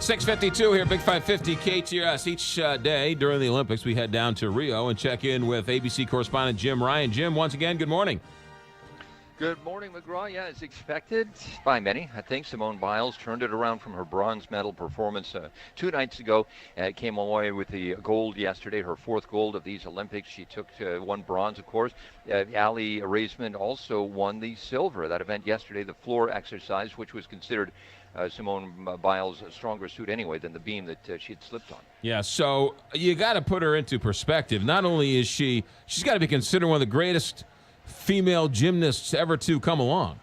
6:52 here, Big 550 KTRS. Each day during the Olympics, we head down to Rio and check in with ABC correspondent Jim Ryan. Jim, once again, good morning. Good morning, McGraw. Yeah, as expected by many, I think Simone Biles turned it around from her bronze medal performance 2 nights ago. Came away with the gold yesterday, her 4th gold of these Olympics. She took 1 bronze, of course. Ali Raisman also won the silver. That event yesterday, the floor exercise, which was considered Simone Biles' stronger suit anyway than the beam that she had slipped on. Yeah, so you got to put her into perspective. Not only is she's got to be considered one of the greatest female gymnasts ever to come along.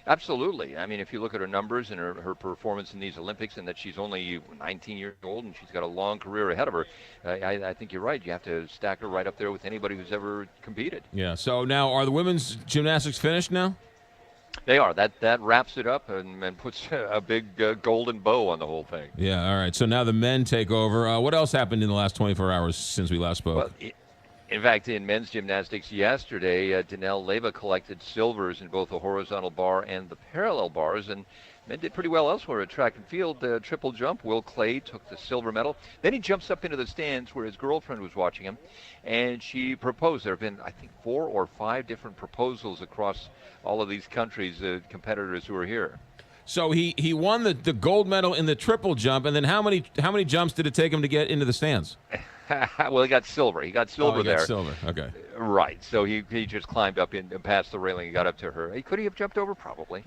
Absolutely. I mean, if you look at her numbers and her performance in these Olympics, and that she's only 19 years old and she's got a long career ahead of her, I think you're right. You have to stack her right up there with anybody who's ever competed. Yeah, so now are the women's gymnastics finished now? They are. That wraps it up and puts a big golden bow on the whole thing. Yeah, all right. So now the men take over. What else happened in the last 24 hours since we last spoke? Well, in fact, in men's gymnastics yesterday, Danelle Leva collected silvers in both the horizontal bar and the parallel bars, and men did pretty well elsewhere at track and field. Triple jump, Will Clay took the silver medal. Then he jumps up into the stands where his girlfriend was watching him, and she proposed. There have been, I think, 4 or 5 different proposals across all of these countries, competitors who are here. So he won the gold medal in the triple jump, and then how many jumps did it take him to get into the stands? Well, he got silver. He got silver there. Silver. Okay. Right. So he just climbed up and past the railing and got up to her. Could he have jumped over? Probably.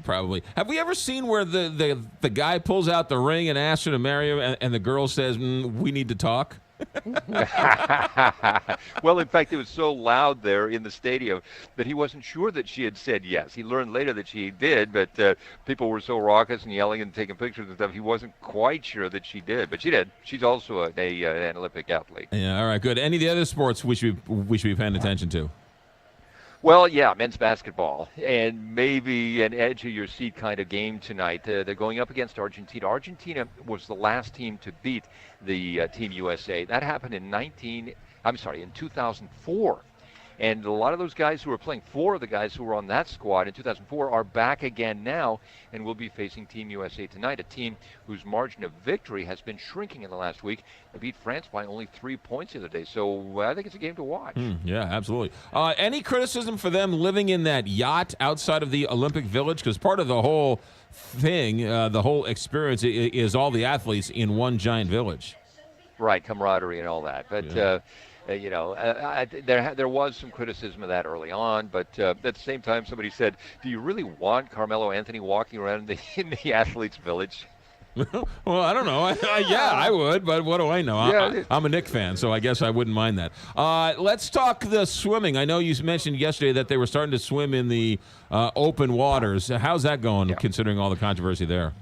Have we ever seen where the guy pulls out the ring and asks her to marry him, and the girl says, "We need to talk"? Well, in fact, it was so loud there in the stadium that he wasn't sure that she had said yes. He learned later that she did, but people were so raucous and yelling and taking pictures and stuff, he wasn't quite sure that she did. But she did. She's also an Olympic athlete. Yeah, all right, good. Any of the other sports we should be paying attention to? Well, yeah, men's basketball, and maybe an edge-of-your-seat kind of game tonight. They're going up against Argentina. Argentina was the last team to beat the Team USA. That happened in 2004. And a lot of those guys who were playing, 4 of the guys who were on that squad in 2004 are back again now and will be facing Team USA tonight, a team whose margin of victory has been shrinking in the last week. They beat France by only 3 points the other day, so I think it's a game to watch. Yeah, absolutely. Any criticism for them living in that yacht outside of the Olympic Village? Because part of the whole thing, the whole experience is all the athletes in one giant village. Right, camaraderie and all that. But yeah. There was some criticism of that early on, but at the same time, somebody said, "Do you really want Carmelo Anthony walking around in the athletes' village?" Well, I don't know. Yeah, I would, but what do I know? Yeah. I'm a Knicks fan, so I guess I wouldn't mind that. Let's talk the swimming. I know you mentioned yesterday that they were starting to swim in the open waters. How's that going, considering all the controversy there?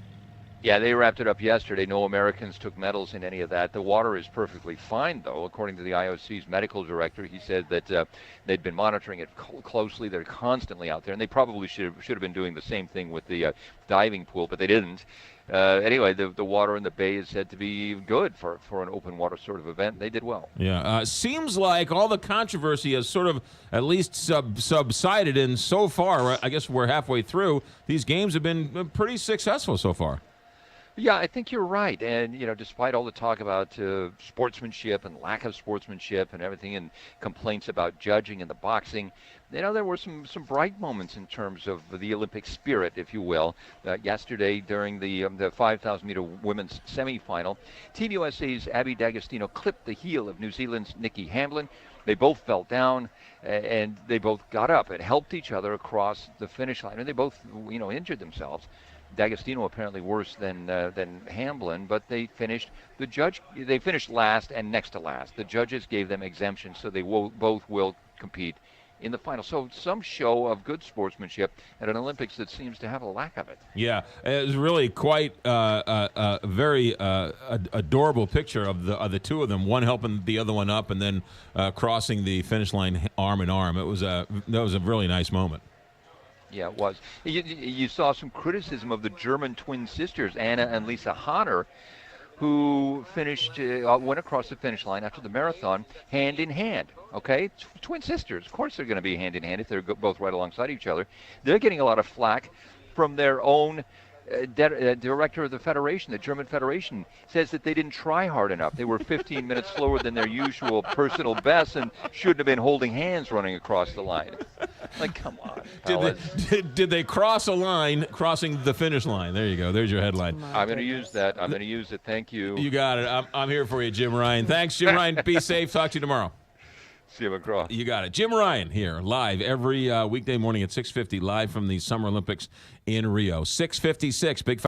Yeah, they wrapped it up yesterday. No Americans took medals in any of that. The water is perfectly fine, though, according to the IOC's medical director. He said that they'd been monitoring it closely. They're constantly out there, and they probably should have been doing the same thing with the diving pool, but they didn't. Anyway, the water in the bay is said to be good for an open water sort of event. They did well. Yeah, seems like all the controversy has sort of at least subsided, and so far, I guess we're halfway through, these games have been pretty successful so far. Yeah, I think you're right. And, despite all the talk about sportsmanship and lack of sportsmanship and everything and complaints about judging and the boxing, there were some bright moments in terms of the Olympic spirit, if you will. Yesterday, during the 5,000-meter women's semifinal, Team USA's Abby D'Agostino clipped the heel of New Zealand's Nikki Hamblin. They both fell down, and they both got up and helped each other across the finish line. And they both, injured themselves. D'Agostino apparently worse than Hamblin, but they finished last and next to last. The judges gave them exemptions, so they both will compete in the final. So some show of good sportsmanship at an Olympics that seems to have a lack of it. Yeah, it was really quite a very adorable picture of the two of them, one helping the other one up and then crossing the finish line arm in arm. That was a really nice moment. Yeah, it was. You saw some criticism of the German twin sisters, Anna and Lisa Hanner, who went across the finish line after the marathon hand in hand. Okay, twin sisters. Of course they're going to be hand in hand if they're both right alongside each other. They're getting a lot of flack from their own director of the federation, the German federation, says that they didn't try hard enough. They were 15 minutes slower than their usual personal best and shouldn't have been holding hands running across the line. Like, come on. Did they cross a line crossing the finish line? There you go. There's your headline. I'm going to use that. I'm going to use it. Thank you. You got it. I'm here for you, Jim Ryan. Thanks, Jim Ryan. Be safe. Talk to you tomorrow. See you, McGraw. You got it. Jim Ryan here, live every weekday morning at 6:50, live from the Summer Olympics in Rio. 6:56. Big